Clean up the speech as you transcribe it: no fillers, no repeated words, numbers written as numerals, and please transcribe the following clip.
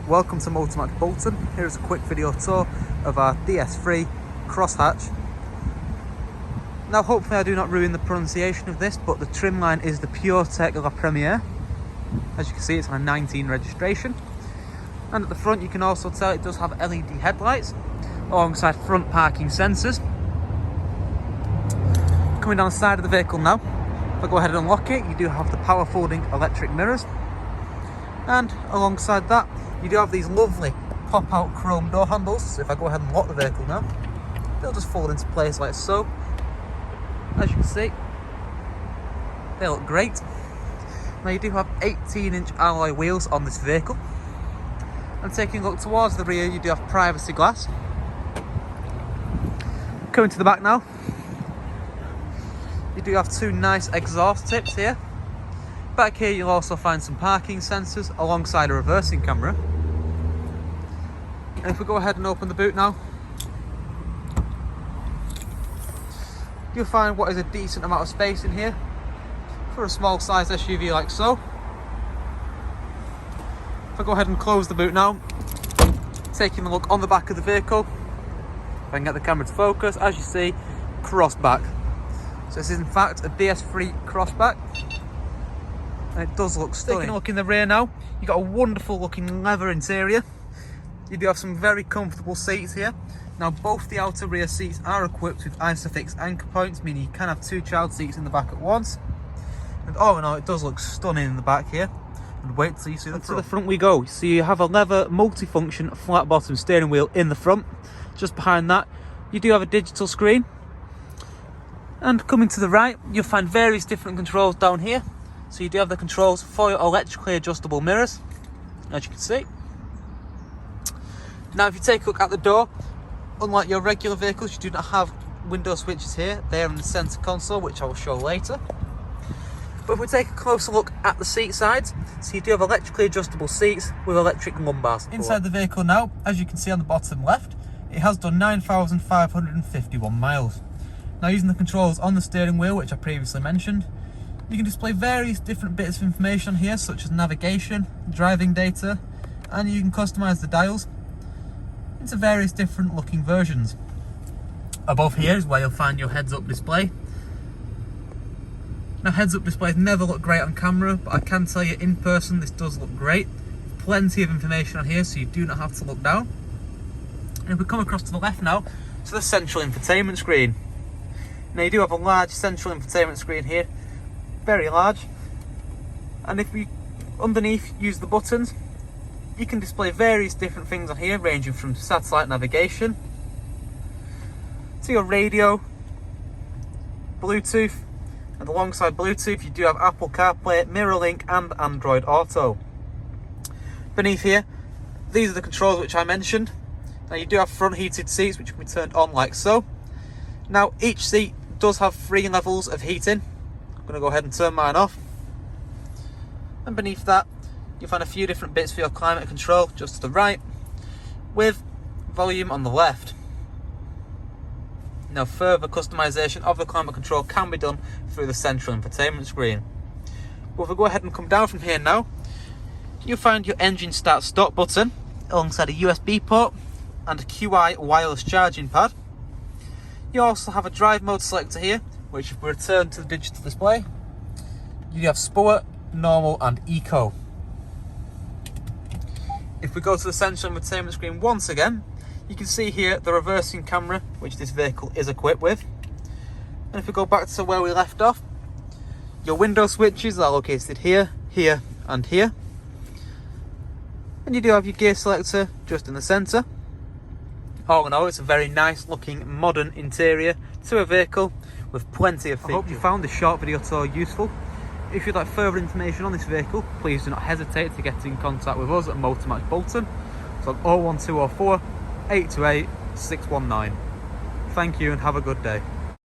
welcome to Motormatch Bolton. Here is a quick video tour of our DS3 crosshatch. Now hopefully I do not ruin the pronunciation of this, but the trim line is the PureTech La Premiere. As you can see, it's on a 19 registration. And at the front you can also tell it does have LED headlights alongside front parking sensors. Coming down the side of the vehicle now, if I go ahead and unlock it, you do have the power folding electric mirrors. And alongside that, you do have these lovely pop-out chrome door handles. So if I go ahead and lock the vehicle now, they'll just fold into place like so. As you can see, they look great. Now you do have 18-inch alloy wheels on this vehicle. And taking a look towards the rear, you do have privacy glass. Coming to the back now, you do have two nice exhaust tips here. Back here you'll also find some parking sensors alongside a reversing camera. And if we go ahead and open the boot now, you'll find what is a decent amount of space in here for a small size SUV like so. If I go ahead and close the boot now, taking a look on the back of the vehicle, if I can get the camera to focus, as you see, Crossback. So this is in fact a DS3 Crossback. And it does look stunning. Taking a look in the rear now, you've got a wonderful looking leather interior. You do have some very comfortable seats here. Now both the outer rear seats are equipped with ISOFIX anchor points, meaning you can have two child seats in the back at once. And all in all, it does look stunning in the back here. And wait till you see the front. To the front we go. So you have a leather multifunction flat bottom steering wheel in the front. Just behind that, you do have a digital screen. And coming to the right, you'll find various different controls down here. So you do have the controls for your electrically adjustable mirrors, as you can see. Now if you take a look at the door, unlike your regular vehicles, you do not have window switches here. They are in the centre console, which I will show later. But if we take a closer look at the seat sides, so you do have electrically adjustable seats with electric lumbar support. Inside the vehicle now, as you can see on the bottom left, it has done 9,551 miles. Now using the controls on the steering wheel, which I previously mentioned, you can display various different bits of information on here, such as navigation, driving data, and you can customise the dials into various different looking versions. Above here is where you'll find your heads-up display. Now heads-up displays never look great on camera, but I can tell you in person this does look great. Plenty of information on here, so you do not have to look down. And if we come across to the left now, to the central infotainment screen. Now you do have a large central infotainment screen here, very large. And if we underneath use the buttons, you can display various different things on here, ranging from satellite navigation to your radio, Bluetooth, and alongside Bluetooth you do have Apple CarPlay, MirrorLink and Android Auto. Beneath here, these are the controls which I mentioned. Now you do have front heated seats which can be turned on like so. Now each seat does have 3 levels of heating. I'm going to go ahead and turn mine off. And beneath that you'll find a few different bits for your climate control just to the right, with volume on the left. Now further customization of the climate control can be done through the central infotainment screen. But if we go ahead and come down from here now, you'll find your engine start stop button alongside a USB port and a QI wireless charging pad. You also have a drive mode selector here, which if we return to the digital display, you have Sport, Normal and Eco. If we go to the central infotainment screen once again, you can see here the reversing camera which this vehicle is equipped with. And if we go back to where we left off, your window switches are located here, here and here. And you do have your gear selector just in the centre. All in all, it's a very nice looking modern interior to a vehicle with plenty of features. I hope you found this short video tour useful. If you'd like further information on this vehicle, please do not hesitate to get in contact with us at Motormatch Bolton. So 01204 828 619. Thank you and have a good day.